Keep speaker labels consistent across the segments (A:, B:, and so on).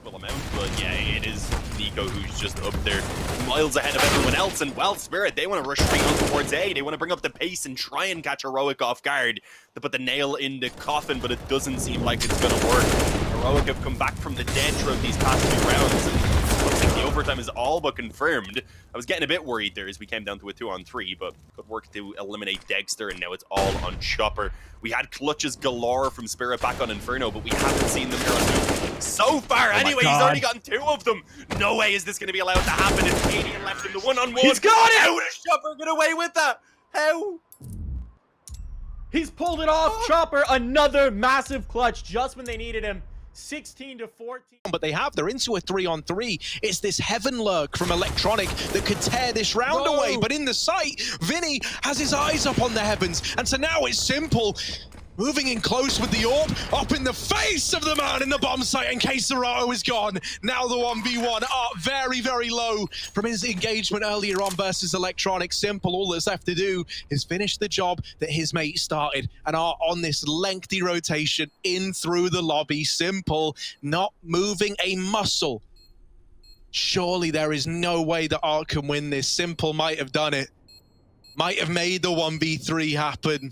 A: equal amount, but yeah, it is Nico who's just up there miles ahead of everyone else. And well, Spirit, they want to rush straight on towards A. They want to bring up the pace and try and catch Heroic off guard to put the nail in the coffin, but it doesn't seem like it's going to work. Heroic have come back from the dead throughout these past few rounds, and looks like the overtime is all but confirmed. I was getting a bit worried there as we came down to a 2-on-3, but good work to eliminate Dexter, and now it's all on Chopper. We had clutches galore from Spirit back on Inferno, but we haven't seen them here on Nuke so far. Anyway, he's already gotten 2 of them. No way is this going to be allowed to happen. It's Canadian left in the 1-on-1.
B: He's got it!
A: How does Chopper get away with that? How?
B: He's pulled it off. Chopper, another massive clutch just when they needed him. 16 to 14.
C: But they're into a 3-on-3. It's this heaven lurk from Electronic that could tear this round away. But in the sight, Vinny has his eyes up on the heavens. And so now it's Simple moving in close with the orb, up in the face of the man in the bomb site, and Quesarao is gone. Now the 1v1 up very, very low from his engagement earlier on versus Electronic. Simple, all that's left to do is finish the job that his mate started and are on this lengthy rotation in through the lobby. Simple, not moving a muscle. Surely there is no way that Art can win this. Simple might have done it. Might have made the 1v3 happen.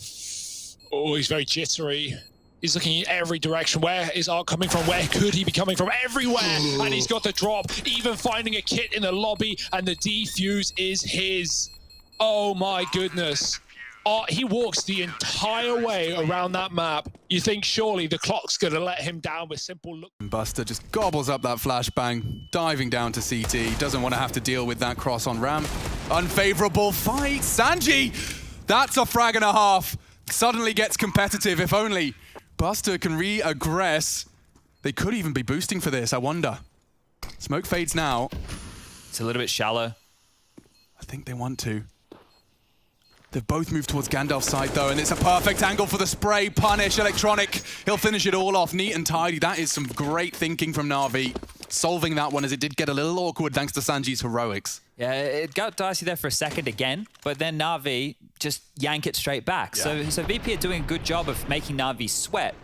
D: Oh, he's very jittery. He's looking in every direction. Where is Art coming from? Where could he be coming from? Everywhere! Ooh. And he's got the drop, even finding a kit in the lobby, and the defuse is his. Oh my goodness. Art, he walks the entire way around that map. You think surely the clock's gonna let him down with Simple look.
E: Buster just gobbles up that flashbang, diving down to CT. Doesn't want to have to deal with that cross on ramp. Unfavorable fight. Sanji! That's a frag and a half. Suddenly gets competitive. If only Buster can re-aggress. They could even be boosting for this, I wonder. Smoke fades now.
F: It's a little bit shallow.
E: I think they want to. They've both moved towards Gandalf's side though, and it's a perfect angle for the spray. Punish Electronic. He'll finish it all off neat and tidy. That is some great thinking from Na'Vi. Solving that one as it did get a little awkward thanks to Sanji's heroics.
F: Yeah, it got dicey there for a second again, but then Na'Vi just yank it straight back. Yeah. So VP are doing a good job of making Na'Vi sweat,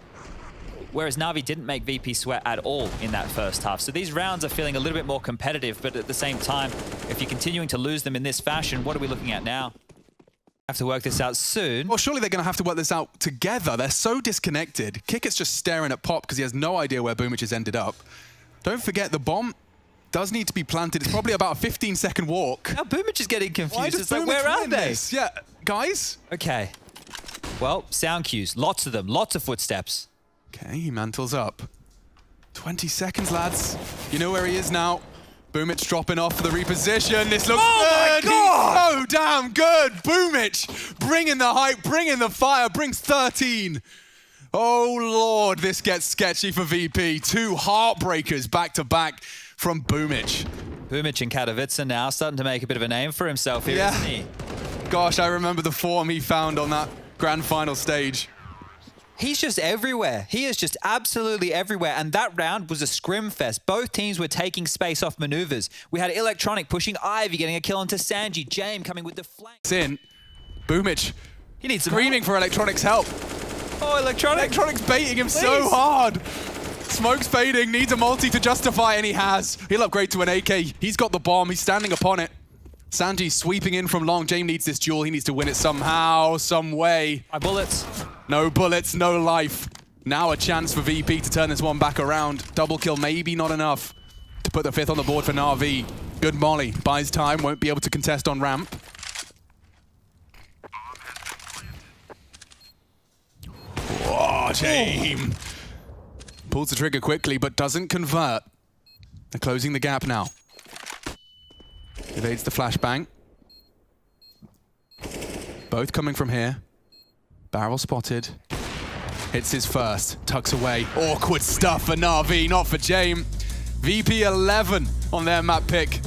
F: whereas Na'Vi didn't make VP sweat at all in that first half. So these rounds are feeling a little bit more competitive, but at the same time, if you're continuing to lose them in this fashion, what are we looking at now? Have to work this out soon.
E: Well, surely they're going to have to work this out together. They're so disconnected. Kikit's just staring at Pop because he has no idea where Boomich has ended up. Don't forget, the bomb does need to be planted. It's probably about a 15-second walk.
F: Now Boomich is getting confused. It's like,
E: Boomich
F: where are they?
E: This? Yeah, guys?
F: Okay. Well, sound cues. Lots of them. Lots of footsteps.
E: Okay, he mantles up. 20 seconds, lads. You know where he is now. Boomich dropping off for the reposition. This looks good. He's so damn good. Boomich bringing the hype, bringing the fire, brings 13. Oh, Lord, this gets sketchy for VP. 2 heartbreakers back-to-back from Boomich.
F: Boomich in Katowice now starting to make a bit of a name for himself here, isn't he?
E: Gosh, I remember the form he found on that grand final stage.
F: He's just everywhere. He is just absolutely everywhere. And that round was a scrim fest. Both teams were taking space off maneuvers. We had Electronic pushing Ivy, getting a kill onto Sanji. James coming with the flank.
E: It's in. Boomich.
F: He needs some
E: screaming for Electronic's help.
F: Oh,
E: Electronic's baiting him so hard. Smoke's fading, needs a multi to justify, and he has. He'll upgrade to an AK. He's got the bomb, he's standing upon it. Sanji sweeping in from long. James needs this duel. He needs to win it somehow, some way.
F: My bullets.
E: No bullets, no life. Now a chance for VP to turn this one back around. Double kill, maybe not enough to put the 5th on the board for Na'Vi. Good molly, buys time, won't be able to contest on ramp. Whoa, James. Pulls the trigger quickly, but doesn't convert. They're closing the gap now. Evades the flashbang. Both coming from here. Barrel spotted. Hits his first. Tucks away. Awkward stuff for Na'Vi, not for James. VP 11 on their map pick.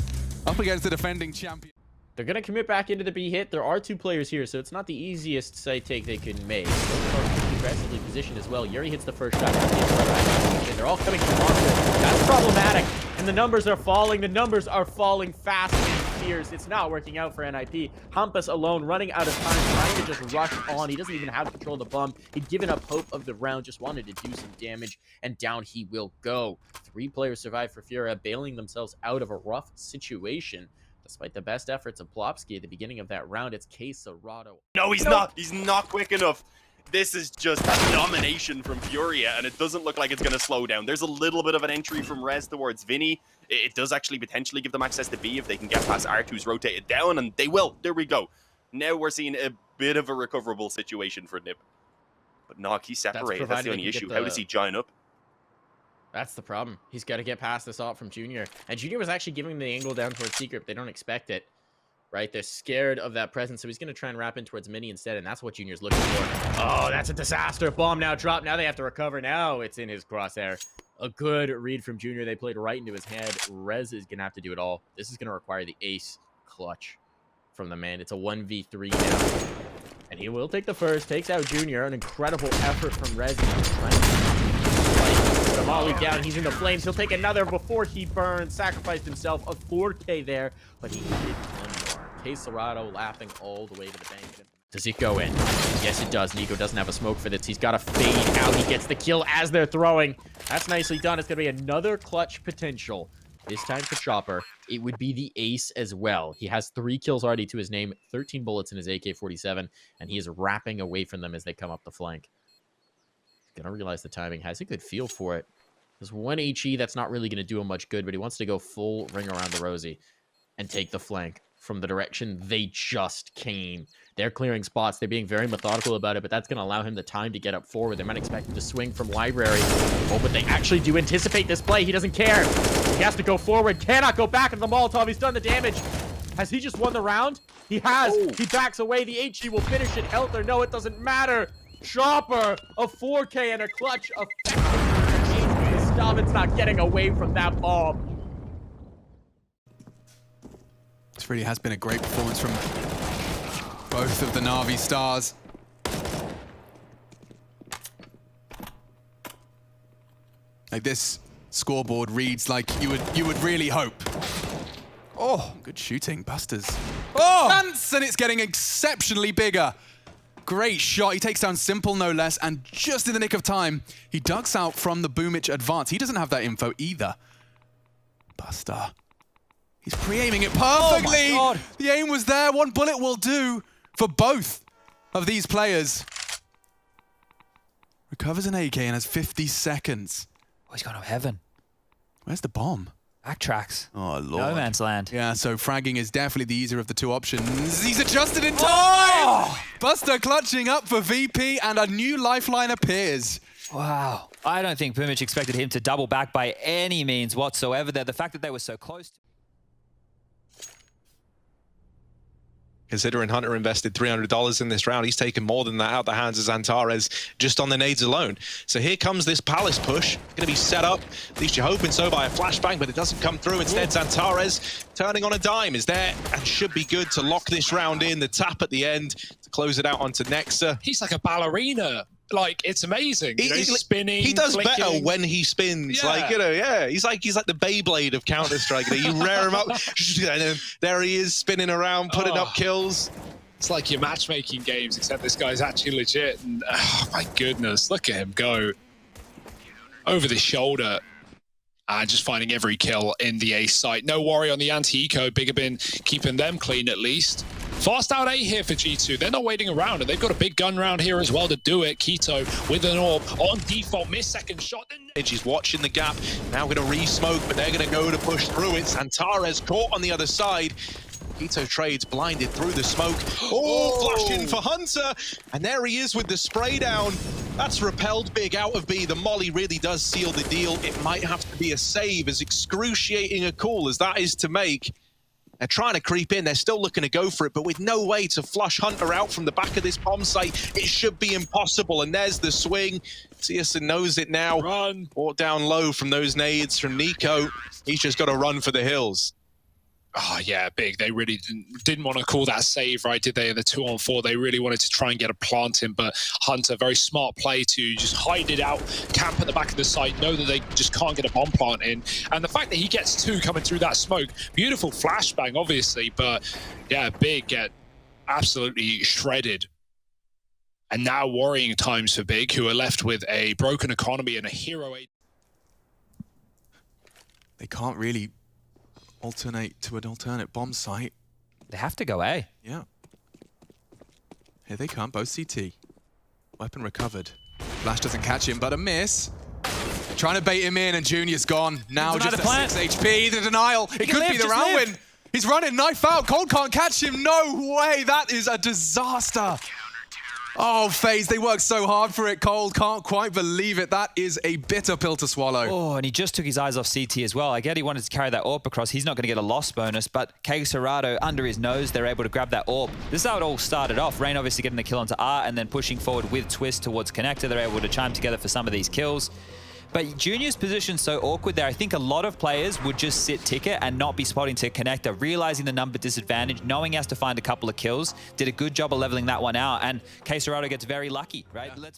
E: Up against the defending champion.
B: They're going to commit back into the B hit. There are 2 players here, so it's not the easiest side take they can make. Both are aggressively positioned as well. Yuri hits the first shot. They're all coming from Monster. That's problematic. And the numbers are falling. The numbers are falling fast. fierce. It's not working out for NIP. Hampus alone, running out of time, trying to just rush on. He doesn't even have control of the bomb. He'd given up hope of the round, just wanted to do some damage, and down he will go. 3 players survive for Furia, bailing themselves out of a rough situation. Despite the best efforts of Plopsky at the beginning of that round, it's Quesarado.
A: No, he's not. He's not quick enough. This is just a domination from Furia, and it doesn't look like it's going to slow down. There's a little bit of an entry from Rez towards Vinny. It does actually potentially give them access to B if they can get past R2's rotated down, and they will. There we go. Now we're seeing a bit of a recoverable situation for Nip. But Nog, he's separated. That's the only issue. How does he join up?
B: That's the problem. He's got to get past this ult from Junior. And Junior was actually giving the angle down towards Secret. They don't expect it. Right? They're scared of that presence, so he's going to try and wrap in towards Mini instead, and that's what Junior's looking for. Oh, that's a disaster. Bomb now dropped. Now they have to recover. Now it's in his crosshair. A good read from Junior. They played right into his head. Rez is going to have to do it all. This is going to require the ace clutch from the man. It's a 1v3 now. And he will take the first. Takes out Junior. An incredible effort from Rez. Molly down, he's in the flames. He'll take another before he burns. Sacrificed himself. A 4K there, but he needed one more. Quesarado laughing all the way to the bank. Does it go in? Yes, it does. Nico doesn't have a smoke for this. He's got to fade out. He gets the kill as they're throwing. That's nicely done. It's going to be another clutch potential. This time for Chopper, it would be the ace as well. He has 3 kills already to his name, 13 bullets in his AK-47, and he is wrapping away from them as they come up the flank. Gonna realize the timing. Has a good feel for it. There's 1 HE that's not really going to do him much good, but he wants to go full ring around the Rosie and take the flank from the direction they just came. They're clearing spots. They're being very methodical about it, but that's going to allow him the time to get up forward. They might expect him to swing from Library. Oh, but they actually do anticipate this play. He doesn't care. He has to go forward. Cannot go back into the Molotov. He's done the damage. Has he just won the round? He has. Oh. He backs away. The HE will finish it. Health or no, it doesn't matter. Chopper, a 4K and a clutch effective. Stavin's not getting away from that bomb.
E: This really has been a great performance from both of the Na'Vi stars. Like, this scoreboard reads like you would really hope. Oh, good shooting, Busters. Oh, Dance, and it's getting exceptionally bigger. Great shot. He takes down Simple, no less, and just in the nick of time, he ducks out from the Boomich advance. He doesn't have that info either. Buster. He's pre-aiming it perfectly. Oh my God. The aim was there. 1 bullet will do for both of these players. Recovers an AK and has 50 seconds.
F: Oh, he's gone to heaven.
E: Where's the bomb?
F: Backtracks.
E: Oh, Lord.
F: No man's land.
E: Yeah, so fragging is definitely the easier of the 2 options. He's adjusted in time! Oh! Buster clutching up for VP, and a new lifeline appears.
F: Wow. I don't think Boomich expected him to double back by any means whatsoever there. The fact that they were so close.
C: Considering Hunter invested $300 in this round, he's taken more than that out the hands of Xantares just on the nades alone. So here comes this Palace push. Going to be set up, at least you're hoping so, by a flashbang, but it doesn't come through. Instead, Xantares turning on a dime is there and should be good to lock this round in. The tap at the end to close it out onto Nexa.
D: He's like a ballerina. Like, it's amazing. He's spinning.
C: He does
D: flicking.
C: better when he spins.
D: Yeah.
C: Like, you know, yeah. He's like the Beyblade of Counter-Strike. You rear him up, and then there he is spinning around, putting up kills.
D: It's like your matchmaking games, except this guy's actually legit. And oh my goodness, look at him go over the shoulder. Just finding every kill in the ace site. No worry on the anti-eco. Bigger Bin keeping them clean at least. Fast out A here for G2. They're not waiting around, and they've got a big gun round here as well to do it. Keto with an orb on default. Missed second shot.
C: He's watching the gap. Now going to re-smoke, but they're going to go to push through it. Xantares caught on the other side. Keto trades blinded through the smoke. Oh, flash in for Hunter. And there he is with the spray down. That's repelled big out of B. The molly really does seal the deal. It might have to be a save, as excruciating a call as that is to make. They're trying to creep in. They're still looking to go for it, but with no way to flush Hunter out from the back of this bomb site, it should be impossible. And there's the swing. Searson knows it now.
D: Run.
C: Brought down low from those nades from Nico. He's just got to run for the hills.
D: Oh, yeah, big. They really didn't want to call that save, right, did they, in the 2-on-4? They really wanted to try and get a plant in, but Hunter, very smart play to just hide it out, camp at the back of the site, know that they just can't get a bomb plant in. And the fact that he gets 2 coming through that smoke, beautiful flashbang, obviously, but yeah, big get absolutely shredded. And now worrying times for Big, who are left with a broken economy and a hero 8.
E: They can't really alternate to an alternate bomb site.
F: They have to go A.
E: Yeah. Here they come, both CT. Weapon recovered. Flash doesn't catch him, but a miss. They're trying to bait him in, and Junior's gone. Now just at 6 HP, the denial. It could be the round win. He's running, knife out. Cold can't catch him. No way, that is a disaster. Oh, FaZe, they worked so hard for it. Cold can't quite believe it. That is a bitter pill to swallow.
F: Oh, and he just took his eyes off CT as well. I get he wanted to carry that AWP across. He's not going to get a loss bonus, but Serato under his nose, they're able to grab that AWP. This is how it all started off. Rain obviously getting the kill onto R and then pushing forward with Twist towards Connector. They're able to chime together for some of these kills. But Junior's position so awkward there. I think a lot of players would just sit ticket and not be spotting to Connector, realizing the number disadvantage, knowing he has to find a couple of kills. Did a good job of leveling that one out, and Serato gets very lucky, right? Yeah.